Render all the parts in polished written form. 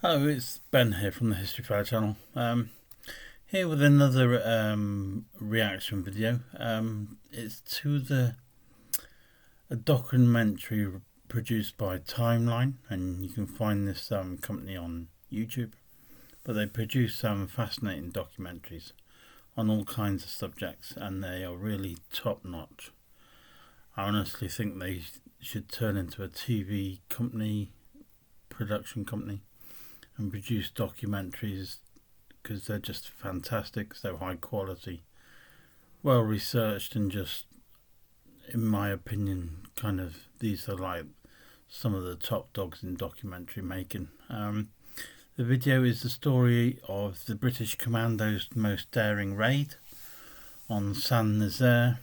Hello, it's Ben here from the History Fire channel. Here with another reaction video. It's to a documentary produced by Timeline, and you can find this company on YouTube. But they produce fascinating documentaries on all kinds of subjects, and they are really top notch. I honestly think they should turn into a TV company, production company, and produce documentaries, because they're just fantastic, so high quality, well researched, and just, in my opinion, these are like some of the top dogs in documentary making. The video is the story of the British Commandos' most daring raid on Saint-Nazaire,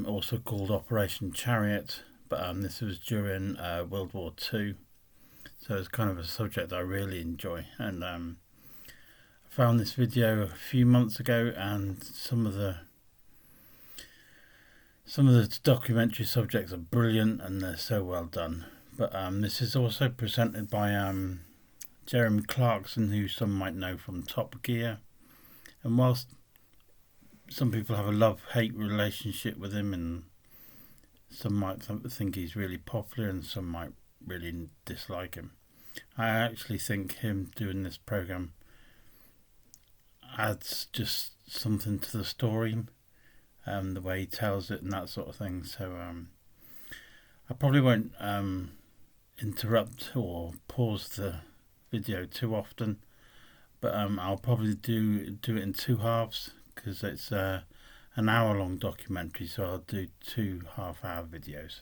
also called Operation Chariot, but this was during World War II. So it's kind of a subject I really enjoy, and I found this video a few months ago, and some of the documentary subjects are brilliant and they're so well done. But this is also presented by Jeremy Clarkson, who some might know from Top Gear, and whilst some people have a love-hate relationship with him, and some might think he's really popular and some might really dislike him, I actually think him doing this program adds just something to the story, the way he tells it and that sort of thing. So I probably won't interrupt or pause the video too often, but I'll probably do it in two halves, because it's an hour-long documentary, so I'll do 2 half-hour videos.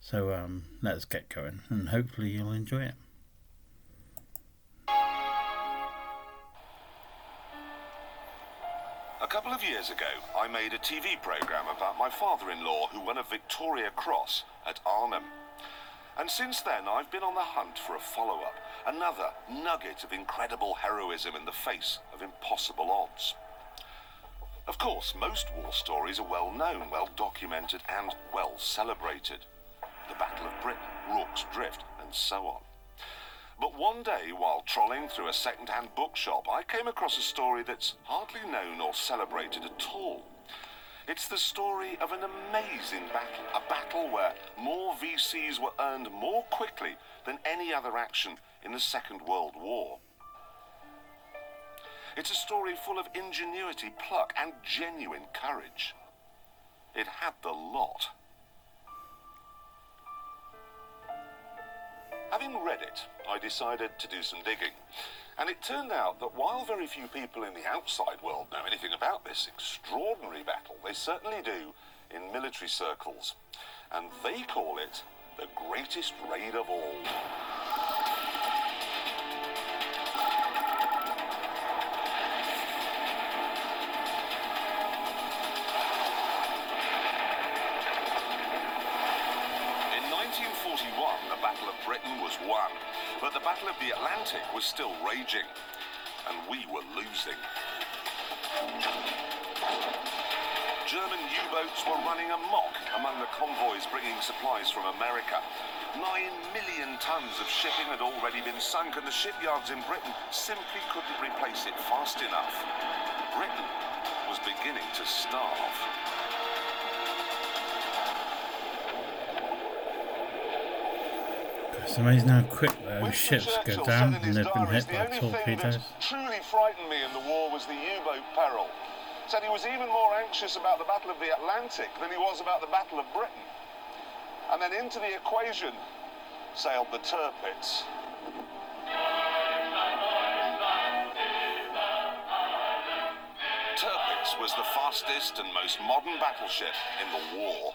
So let's get going, and hopefully you'll enjoy it. A couple of years ago, I made a TV programme about my father-in-law who won a Victoria Cross at Arnhem. And since then, I've been on the hunt for a follow-up, another nugget of incredible heroism in the face of impossible odds. Of course, most war stories are well known, well documented, and well celebrated. The Battle of Britain, Rorke's Drift, and so on. But one day, while trolling through a second-hand bookshop, I came across a story that's hardly known or celebrated at all. It's the story of an amazing battle, a battle where more VCs were earned more quickly than any other action in the Second World War. It's a story full of ingenuity, pluck, and genuine courage. It had the lot. Having read it, I decided to do some digging, and it turned out that while very few people in the outside world know anything about this extraordinary battle, they certainly do in military circles, and they call it the greatest raid of all. The Battle of Britain was won, but the Battle of the Atlantic was still raging, and we were losing. German U-boats were running amok among the convoys bringing supplies from America. 9 million tons of shipping had already been sunk, and the shipyards in Britain simply couldn't replace it fast enough. Britain was beginning to starve. It's amazing how quick those ships go down and they've been hit by torpedoes. Truly frightened me in the war was the U-boat peril. Said he was even more anxious about the Battle of the Atlantic than he was about the Battle of Britain. And then into the equation sailed the Tirpitz. Tirpitz was the fastest and most modern battleship in the war.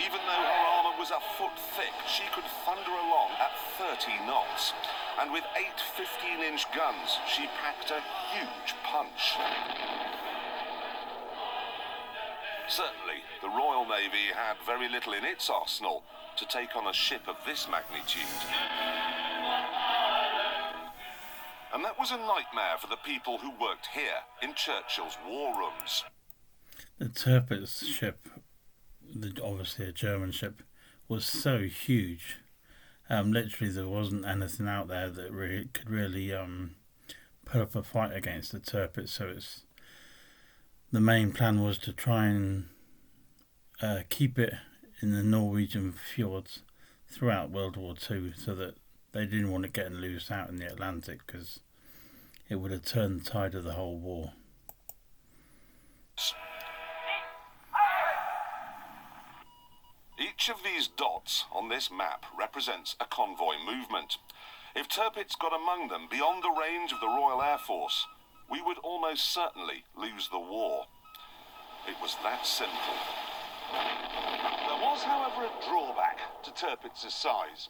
Even though her armour was a foot thick, she could thunder along at 30 knots. And with 8 15-inch guns, she packed a huge punch. Certainly, the Royal Navy had very little in its arsenal to take on a ship of this magnitude. And that was a nightmare for the people who worked here in Churchill's war rooms. The Tirpitz ship, obviously a German ship, was so huge, Literally, there wasn't anything out there that could really put up a fight against the Tirpitz. So the main plan was to try and keep it in the Norwegian fjords throughout World War II, so that they didn't want to get and lose out in the Atlantic, because it would have turned the tide of the whole war. Each of these dots on this map represents a convoy movement. If Tirpitz got among them beyond the range of the Royal Air Force, we would almost certainly lose the war. It was that simple. There was, however, a drawback to Tirpitz's size.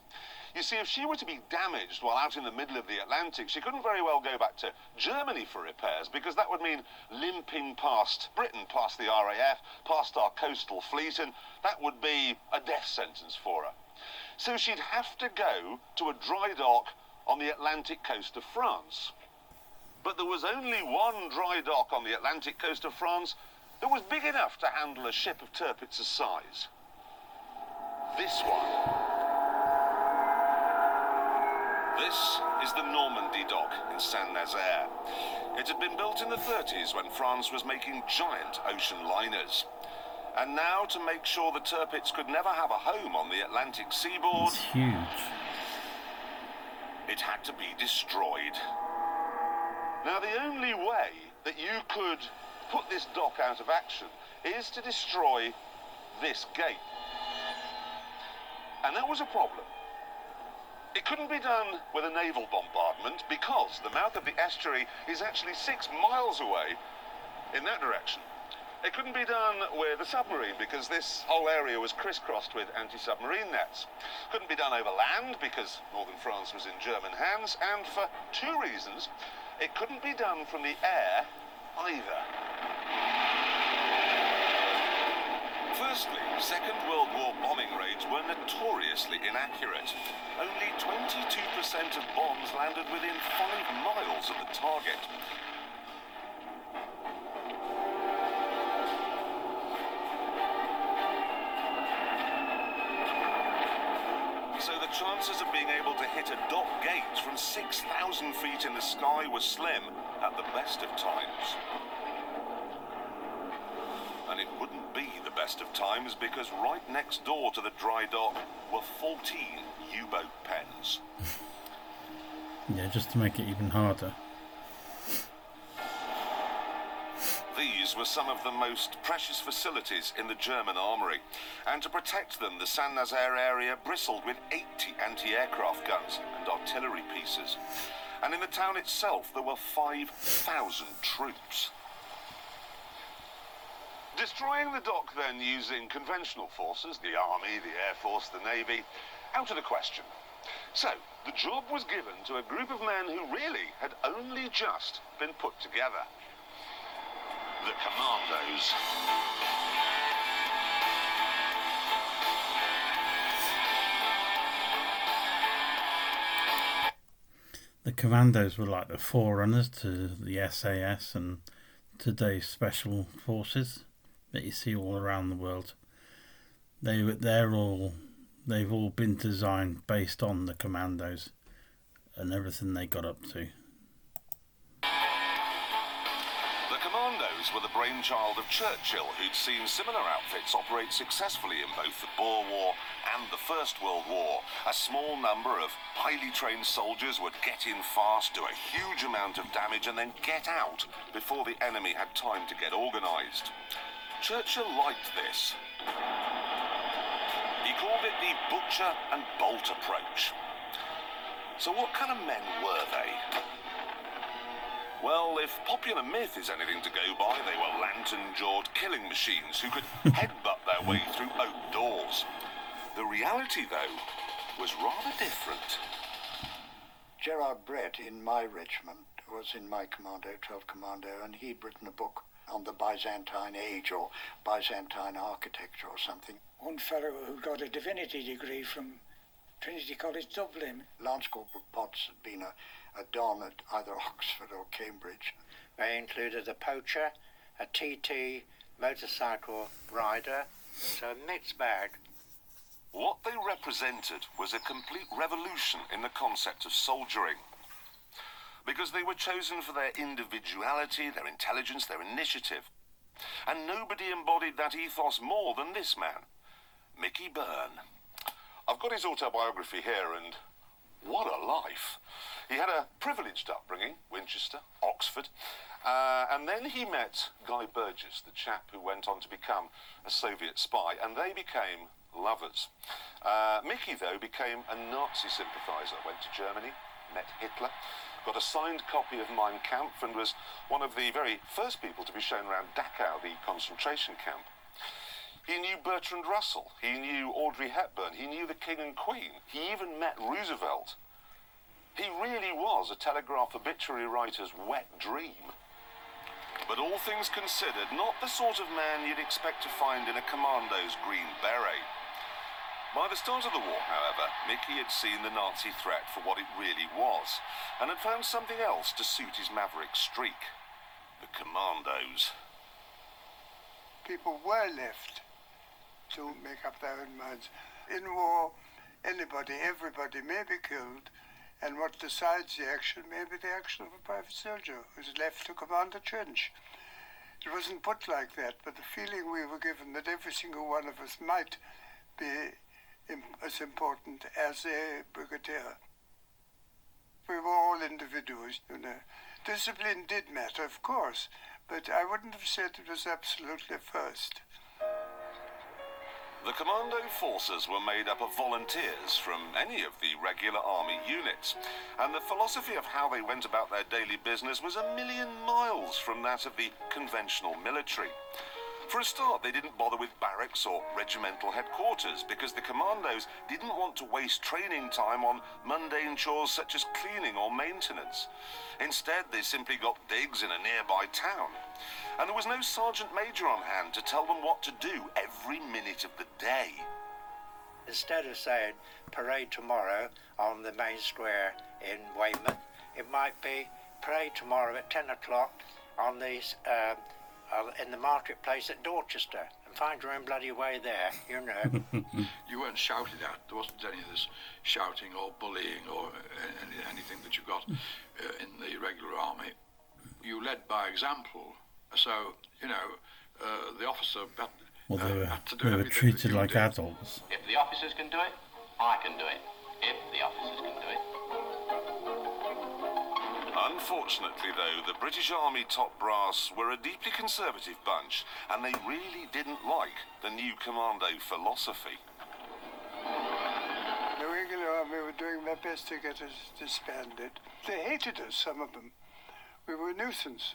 You see, if she were to be damaged while out in the middle of the Atlantic, she couldn't very well go back to Germany for repairs, because that would mean limping past Britain, past the RAF, past our coastal fleet, and that would be a death sentence for her. So she'd have to go to a dry dock on the Atlantic coast of France. But there was only one dry dock on the Atlantic coast of France that was big enough to handle a ship of Tirpitz's size. This one. This is the Normandy dock in Saint-Nazaire. It had been built in the 30s when France was making giant ocean liners. And now, to make sure the Tirpitz could never have a home on the Atlantic seaboard, It's huge. it had to be destroyed. Now, the only way that you could put this dock out of action is to destroy this gate. And that was a problem. It couldn't be done with a naval bombardment, because the mouth of the estuary is actually 6 miles away in that direction. It couldn't be done with a submarine, because this whole area was crisscrossed with anti-submarine nets. Couldn't be done over land, because northern France was in German hands, and for 2 reasons, it couldn't be done from the air either. Firstly, Second World War bombing raids were notoriously inaccurate. Only 22% of bombs landed within 5 miles of the target. So the chances of being able to hit a dock gate from 6,000 feet in the sky were slim at the best of times. And it wouldn't be the best of times, because right next door to the dry dock were 14 U-boat pens. Yeah, just to make it even harder. These were some of the most precious facilities in the German armoury, and to protect them, the Saint-Nazaire area bristled with 80 anti-aircraft guns and artillery pieces. And in the town itself, there were 5,000 troops. Destroying the dock then using conventional forces, the army, the air force, the navy, out of the question. So, the job was given to a group of men who really had only just been put together. The Commandos. The Commandos were like the forerunners to the SAS and today's special forces that you see all around the world. They've all been designed based on the Commandos and everything they got up to. The Commandos were the brainchild of Churchill, who'd seen similar outfits operate successfully in both the Boer War and the First World War. A small number of highly trained soldiers would get in fast, do a huge amount of damage, and then get out before the enemy had time to get organised. Churchill liked this. He called it the butcher and bolt approach. So what kind of men were they? Well, if popular myth is anything to go by, they were lantern-jawed killing machines who could headbutt their way through oak doors. The reality, though, was rather different. Gerard Brett in my regiment was in my commando, 12 Commando, and he'd written a book on the Byzantine age or Byzantine architecture or something. One fellow who got a divinity degree from Trinity College Dublin. Lance Corporal Potts had been a don at either Oxford or Cambridge. They included a poacher, a TT, motorcycle rider, so a mixed bag. What they represented was a complete revolution in the concept of soldiering. Because they were chosen for their individuality, their intelligence, their initiative. And nobody embodied that ethos more than this man, Mickey Byrne. I've got his autobiography here, and what a life. He had a privileged upbringing, Winchester, Oxford, and then he met Guy Burgess, the chap who went on to become a Soviet spy, and they became lovers. Mickey, though, became a Nazi sympathiser, went to Germany, met Hitler, got a signed copy of Mein Kampf, and was one of the very first people to be shown around Dachau, the concentration camp. He knew Bertrand Russell, he knew Audrey Hepburn, he knew the King and Queen, he even met Roosevelt. He really was a Telegraph obituary writer's wet dream. But all things considered, not the sort of man you'd expect to find in a Commandos green beret. By the start of the war, however, Mickey had seen the Nazi threat for what it really was, and had found something else to suit his maverick streak. The Commandos. People were left to make up their own minds. In war, anybody, everybody may be killed, and what decides the action may be the action of a private soldier who's left to command a trench. It wasn't put like that, but the feeling we were given that every single one of us might be as important as a brigadier. We were all individuals, you know. Discipline did matter, of course, but I wouldn't have said it was absolutely first. The commando forces were made up of volunteers from any of the regular army units, and the philosophy of how they went about their daily business was a million miles from that of the conventional military. For a start, they didn't bother with barracks or regimental headquarters because the commandos didn't want to waste training time on mundane chores such as cleaning or maintenance. Instead, they simply got digs in a nearby town. And there was no sergeant major on hand to tell them what to do every minute of the day. Instead of saying parade tomorrow on the main square in Weymouth, it might be parade tomorrow at 10 o'clock on the in the marketplace at Dorchester, and find your own bloody way there, you know. You weren't shouted at. There wasn't any of this shouting or bullying or anything that you got in the regular army. You led by example. So, you know, the officer had to do they were everything treated that you like did. adults. If the officers can do it, I can do it. If the officers can do it. Unfortunately, though, the British Army top brass were a deeply conservative bunch, and they really didn't like the new commando philosophy. The regular army were doing their best to get us disbanded. They hated us, some of them. We were a nuisance.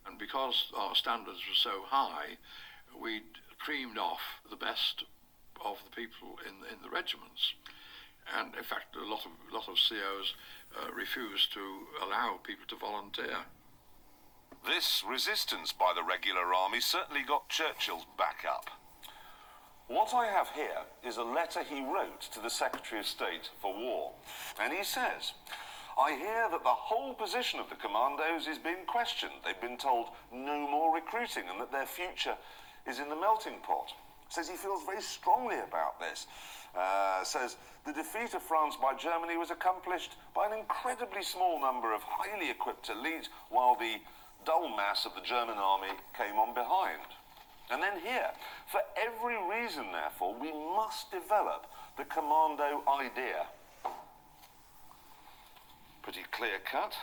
And because our standards were so high, we'd creamed off the best of the people in the regiments. And in fact, a lot of COs refused to allow people to volunteer. This resistance by the regular army certainly got Churchill's back up. What I have here is a letter he wrote to the Secretary of State for War. And he says, I hear that the whole position of the commandos is being questioned. They've been told no more recruiting and that their future is in the melting pot. Says he feels very strongly about this. Says the defeat of France by Germany was accomplished by an incredibly small number of highly equipped elite, while the dull mass of the German army came on behind. And then here, for every reason, therefore, we must develop the commando idea. Pretty clear cut.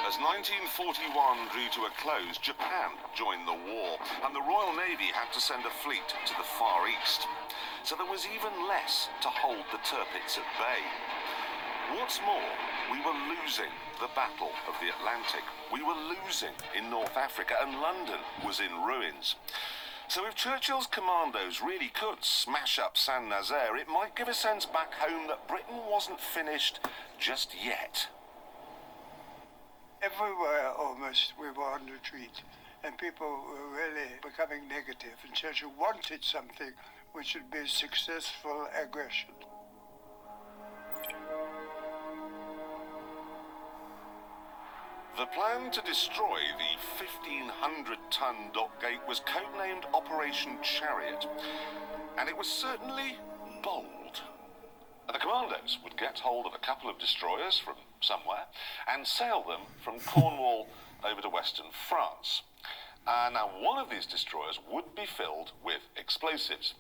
As 1941 drew to a close, Japan joined the war, and the Royal Navy had to send a fleet to the Far East. So there was even less to hold the Tirpitz at bay. What's more, we were losing the Battle of the Atlantic. We were losing in North Africa, and London was in ruins. So if Churchill's commandos really could smash up Saint-Nazaire, it might give a sense back home that Britain wasn't finished just yet. Everywhere almost we were on retreat, and people were really becoming negative, and Churchill wanted something which would be successful aggression. The plan to destroy the 1,500-ton dockgate was codenamed Operation Chariot, and it was certainly bold. The Commandos would get hold of a couple of destroyers from somewhere and sail them from Cornwall over to western France. Now, one of these destroyers would be filled with explosives.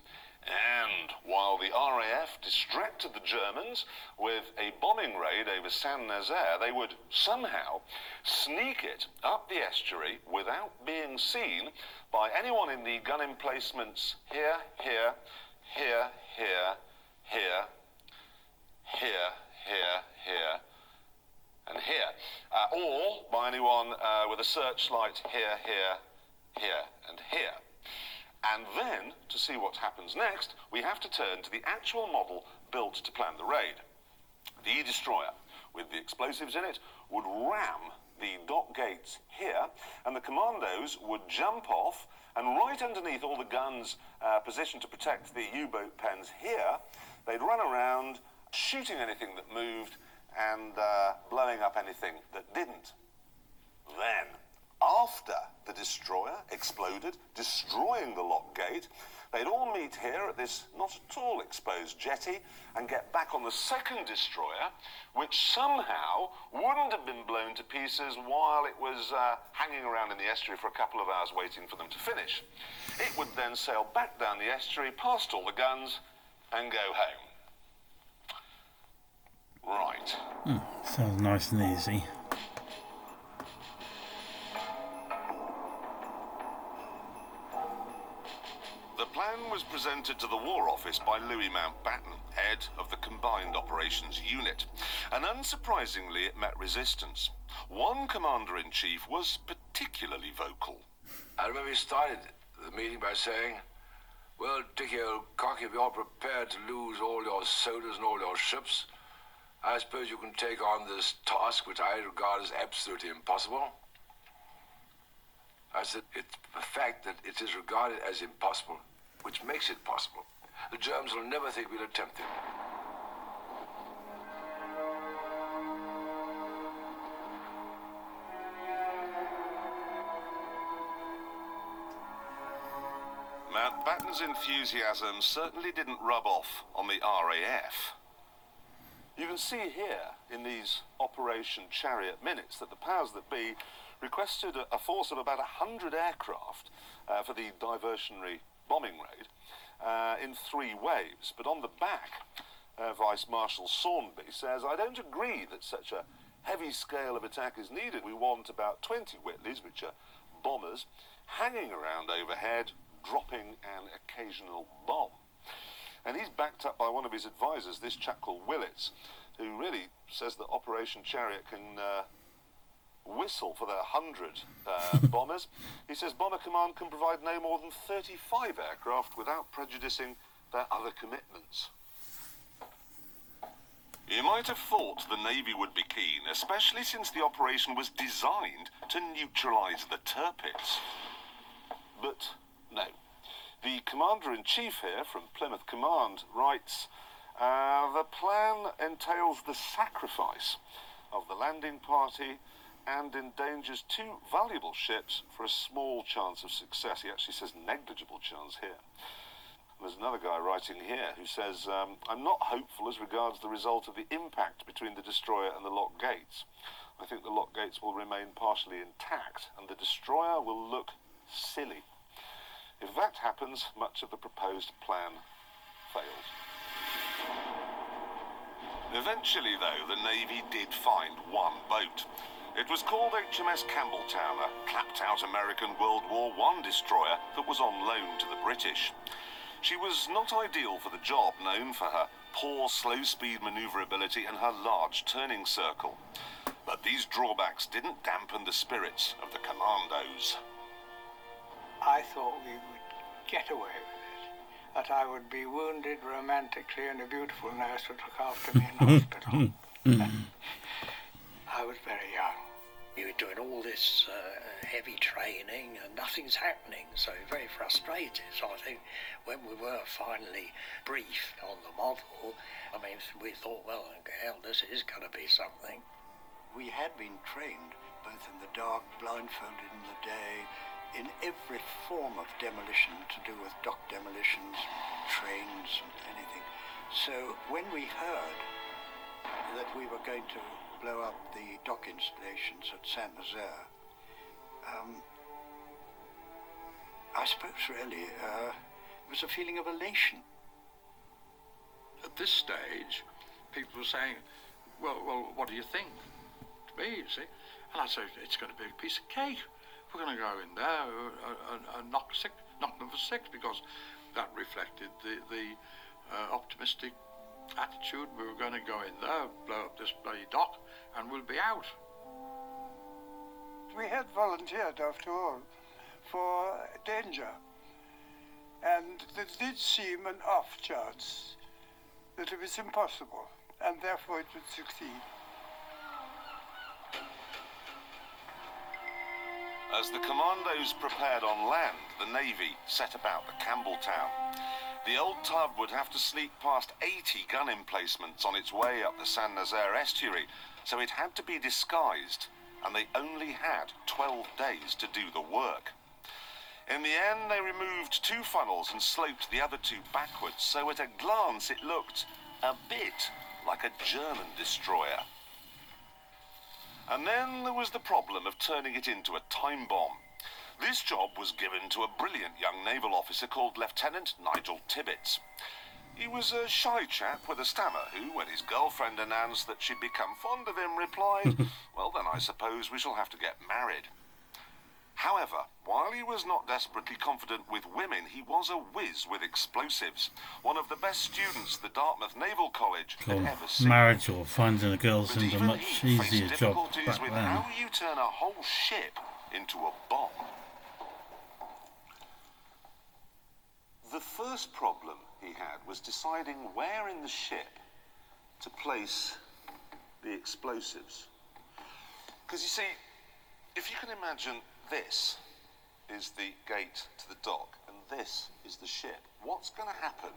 And while the RAF distracted the Germans with a bombing raid over Saint-Nazaire, they would somehow sneak it up the estuary without being seen by anyone in the gun emplacements here, here, here, here, here, here, here, here, and here. Or by anyone with a searchlight here, here, here, and here. And then, to see what happens next, we have to turn to the actual model built to plan the raid. The destroyer, with the explosives in it, would ram the dock gates here, and the Commandos would jump off, and right underneath all the guns positioned to protect the U-boat pens here, they'd run around, shooting anything that moved, and blowing up anything that didn't. Then, after the destroyer exploded, destroying the lock gate, they'd all meet here at this not at all exposed jetty and get back on the second destroyer, which somehow wouldn't have been blown to pieces while it was hanging around in the estuary for a couple of hours waiting for them to finish. It would then sail back down the estuary, past all the guns, and go home. Right. Sounds nice and easy. The plan was presented to the War Office by Louis Mountbatten, head of the Combined Operations Unit, and unsurprisingly it met resistance. One Commander-in-Chief was particularly vocal. I remember he started the meeting by saying, "Well, Dickie, old cock, if you're prepared to lose all your soldiers and all your ships, I suppose you can take on this task which I regard as absolutely impossible." I said, it's the fact that it is regarded as impossible which makes it possible. The Germans will never think we'll attempt it. Mountbatten's enthusiasm certainly didn't rub off on the RAF. You can see here in these Operation Chariot minutes that the powers that be requested a force of about 100 aircraft for the diversionary bombing raid in 3 waves. But on the back, Vice Marshal Saunby says, "I don't agree that such a heavy scale of attack is needed. We want about 20 Whitleys, which are bombers, hanging around overhead, dropping an occasional bomb." And he's backed up by one of his advisors, this chap called Willits, who really says that Operation Chariot can whistle for their 100 bombers. He says Bomber Command can provide no more than 35 aircraft without prejudicing their other commitments. You might have thought the Navy would be keen, especially since the operation was designed to neutralise the Tirpitz. But no. The Commander-in-Chief here from Plymouth Command writes, the plan entails the sacrifice of the landing party and endangers 2 valuable ships for a small chance of success. He actually says negligible chance here. There's another guy writing here who says, I'm not hopeful as regards the result of the impact between the destroyer and the lock gates. I think the lock gates will remain partially intact and the destroyer will look silly. If that happens, much of the proposed plan fails. Eventually, though, the Navy did find one boat. It was called HMS Campbelltown, a clapped-out American World War I destroyer that was on loan to the British. She was not ideal for the job, known for her poor slow-speed manoeuvrability and her large turning circle. But these drawbacks didn't dampen the spirits of the Commandos. I thought we would get away with it, that I would be wounded romantically and a beautiful nurse would look after me in hospital. I was very young. You were doing all this heavy training and nothing's happening, so very frustrated. So I think when we were finally briefed on the model, I mean, we thought, well, hell, this is going to be something. we had been trained, both in the dark, blindfolded in the day, in every form of demolition to do with dock demolitions, trains, and anything. So when we heard that we were going to blow up the dock installations at Saint-Nazaire, I suppose really it was a feeling of elation. At this stage, people were saying, well, what do you think? To me, you see. And I said, it's going to be a piece of cake. We're going to go in there and knock them for six, because that reflected the optimistic attitude. We were going to go in there, blow up this bloody dock, and we'll be out. We had volunteered, after all, for danger. And there did seem an off chance that it was impossible, and therefore it would succeed. As the Commandos prepared on land, the Navy set about the Campbelltown. The old tub would have to sleep past 80 gun emplacements on its way up the Saint-Nazaire estuary, so it had to be disguised, and they only had 12 days to do the work. In the end, they removed 2 funnels and sloped the other 2 backwards, so at a glance it looked a bit like a German destroyer. And then there was the problem of turning it into a time bomb. This job was given to a brilliant young naval officer called Lieutenant Nigel Tirpitz. He was a shy chap with a stammer who, when his girlfriend announced that she'd become fond of him, replied, well, then I suppose we shall have to get married. However, while he was not desperately confident with women, he was a whiz with explosives. One of the best students the Dartmouth Naval College had ever seen. Marriage or finding a girl seemed a much he easier faced job difficulties back with then. how you turn a whole ship into a bomb. The first problem he had was deciding where in the ship to place the explosives. Because you see, if you can imagine, this is the gate to the dock and this is the ship. What's going to happen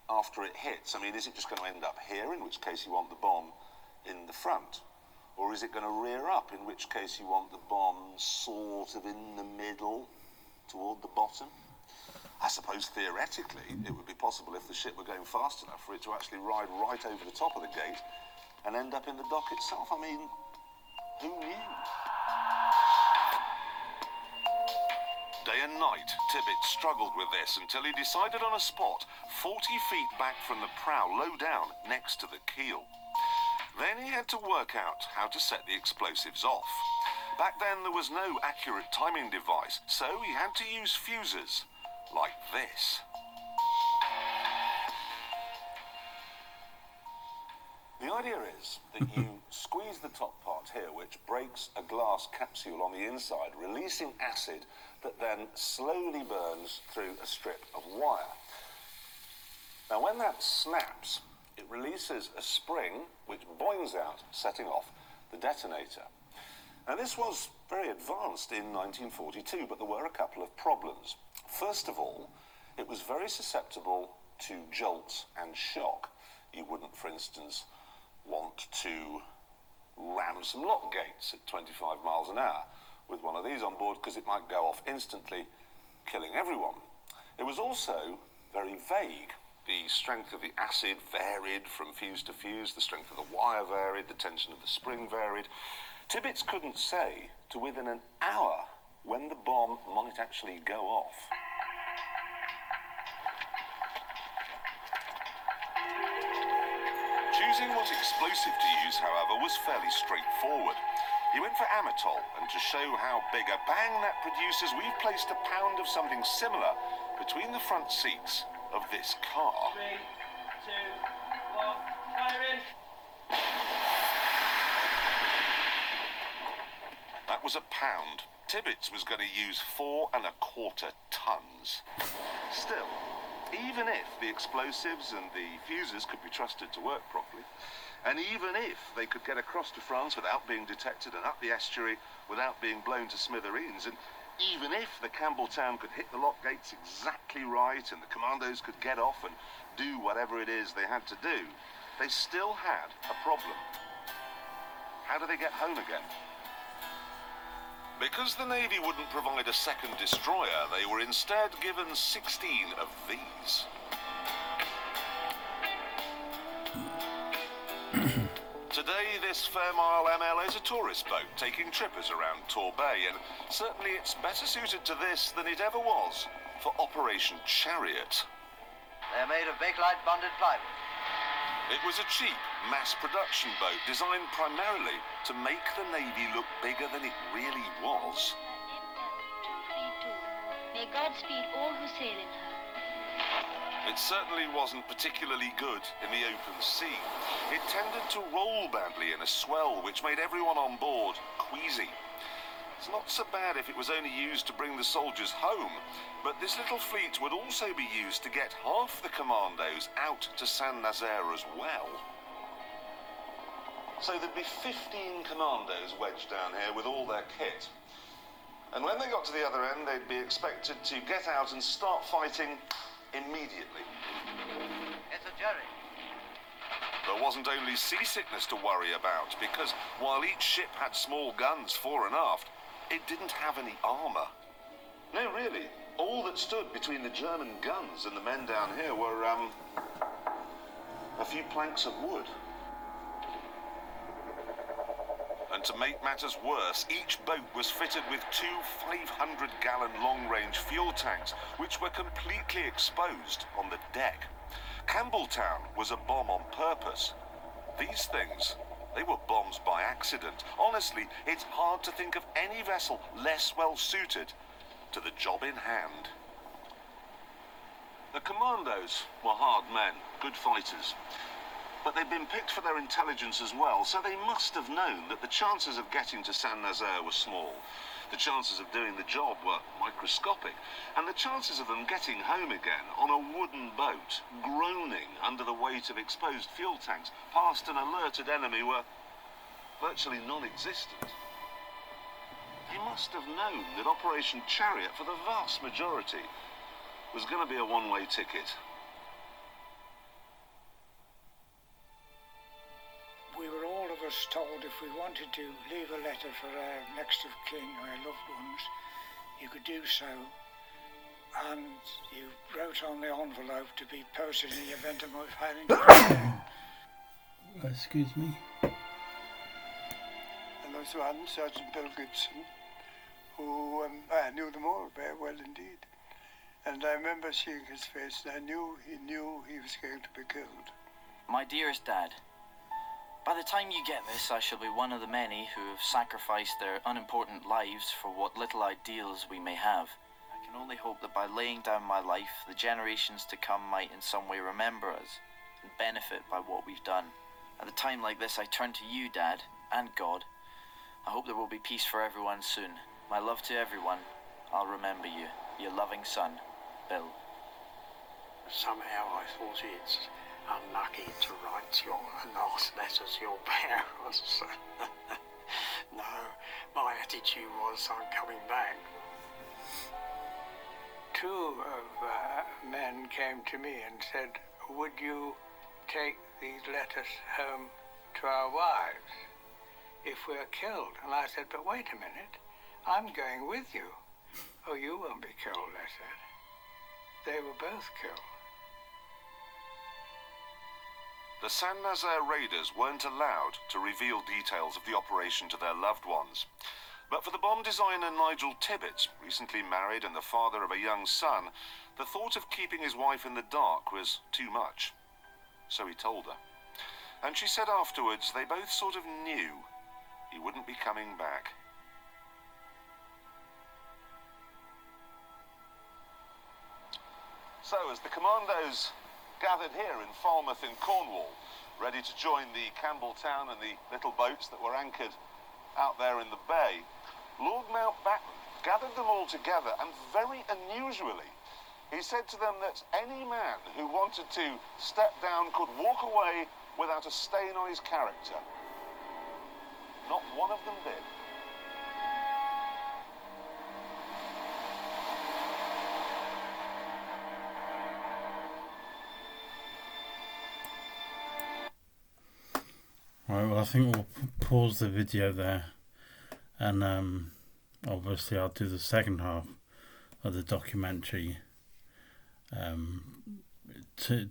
after it hits? I mean, is it just going to end up here, in which case you want the bomb in the front? Or is it going to rear up, in which case you want the bomb sort of in the middle, toward the bottom? I suppose theoretically it would be possible, if the ship were going fast enough, for it to actually ride right over the top of the gate and end up in the dock itself. I mean, who knew? Day and night, Tirpitz struggled with this until he decided on a spot 40 feet back from the prow, low down, next to the keel. Then he had to work out how to set the explosives off. Back then there was no accurate timing device, so he had to use fuses, like this. The idea is that you squeeze the top part here, which breaks a glass capsule on the inside, releasing acid that then slowly burns through a strip of wire. Now, when that snaps, it releases a spring which boings out, setting off the detonator. Now, this was very advanced in 1942, but there were a couple of problems. First of all, it was very susceptible to jolts and shock. You wouldn't, for instance, want to ram some lock gates at 25 miles an hour with one of these on board, because it might go off instantly, killing everyone. It was also very vague. The strength of the acid varied from fuse to fuse, the strength of the wire varied, the tension of the spring varied. Tirpitz couldn't say to within an hour when the bomb might actually go off. Choosing what explosive to use, however, was fairly straightforward. He went for amatol, and to show how big a bang that produces, we've placed a pound of something similar between the front seats of this car. 3, 2, 1, fire in! That was a pound. Tirpitz was going to use 4¼ tons. Still, even if the explosives and the fuses could be trusted to work properly, and even if they could get across to France without being detected and up the estuary without being blown to smithereens, and even if the Campbelltown could hit the lock gates exactly right and the Commandos could get off and do whatever it is they had to do, they still had a problem. how do they get home again? Because the Navy wouldn't provide a second destroyer, they were instead given 16 of these. Today, this Fairmile ML is a tourist boat taking trippers around Tor Bay, and certainly it's better suited to this than it ever was for Operation Chariot. They're made of Bakelite bonded plywood. It was a cheap, mass production boat designed primarily to make the Navy look bigger than it really was. May God speed all who sail in her. It certainly wasn't particularly good in the open sea. It tended to roll badly in a swell, which made everyone on board queasy. It's not so bad if it was only used to bring the soldiers home, but this little fleet would also be used to get half the Commandos out to Saint-Nazaire as well. So there'd be 15 Commandos wedged down here with all their kit. And when they got to the other end, they'd be expected to get out and start fighting immediately. It's a Jerry. There wasn't only seasickness to worry about, because while each ship had small guns fore and aft, it didn't have any armour. No, really. All that stood between the German guns and the men down here were, a few planks of wood. And to make matters worse, each boat was fitted with 2 500-gallon long-range fuel tanks, which were completely exposed on the deck. Campbelltown was a bomb on purpose. These things, they were bombs by accident. Honestly, it's hard to think of any vessel less well-suited to the job in hand. The Commandos were hard men, good fighters. But they'd been picked for their intelligence as well, so they must have known that the chances of getting to Saint-Nazaire were small. The chances of doing the job were microscopic, and the chances of them getting home again on a wooden boat, groaning under the weight of exposed fuel tanks past an alerted enemy, were virtually non-existent. They must have known that Operation Chariot, for the vast majority, was going to be a one-way ticket. We were all of us told if we wanted to leave a letter for our next of kin, our loved ones, you could do so, and you wrote on the envelope to be posted in the event of my failing to Excuse me. And there was one, Sergeant Bill Gibson, who I knew them all very well indeed. And I remember seeing his face, and I knew he was going to be killed. My dearest Dad, by the time you get this, I shall be one of the many who have sacrificed their unimportant lives for what little ideals we may have. I can only hope that by laying down my life, the generations to come might in some way remember us and benefit by what we've done. At a time like this, I turn to you, Dad, and God. I hope there will be peace for everyone soon. My love to everyone. I'll remember you. Your loving son, Bill. Somehow I thought it's unlucky to write your last letters your parents. No, my attitude was I'm coming back. 2 of men came to me and said, would you take these letters home to our wives if we're killed? And I said, but wait a minute, I'm going with you. Oh, you won't be killed, I said. They were both killed. The Saint-Nazaire raiders weren't allowed to reveal details of the operation to their loved ones. But for the bomb designer Nigel Tirpitz, recently married and the father of a young son, the thought of keeping his wife in the dark was too much. So he told her. And she said afterwards they both sort of knew he wouldn't be coming back. So as the Commandos gathered here in Falmouth in Cornwall, ready to join the Campbelltown and the little boats that were anchored out there in the bay, Lord Mountbatten gathered them all together, and very unusually, he said to them that any man who wanted to step down could walk away without a stain on his character. Not one of them did. Right, well, I think we'll pause the video there, and obviously I'll do the second half of the documentary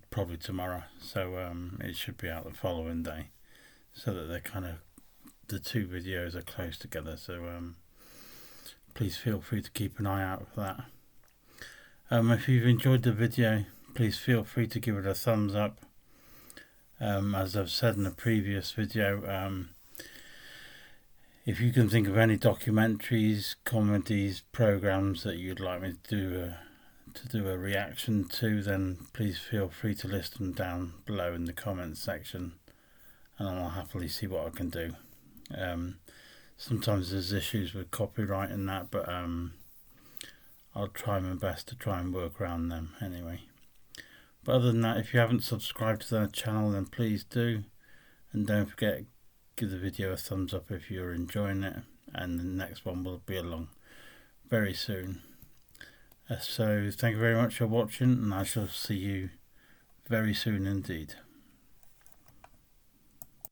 probably tomorrow, so it should be out the following day, so that they're kind of, the two videos are close together, so please feel free to keep an eye out for that. If you've enjoyed the video, please feel free to give it a thumbs up. As I've said in the previous video, if you can think of any documentaries, comedies, programs that you'd like me to do a reaction to, then please feel free to list them down below in the comments section, and I'll happily see what I can do. Sometimes there's issues with copyright and that, but I'll try my best to try and work around them anyway. But other than that, if you haven't subscribed to the channel, then please do, and don't forget, give the video a thumbs up if you're enjoying it, and the next one will be along very soon. So thank you very much for watching, and I shall see you very soon indeed.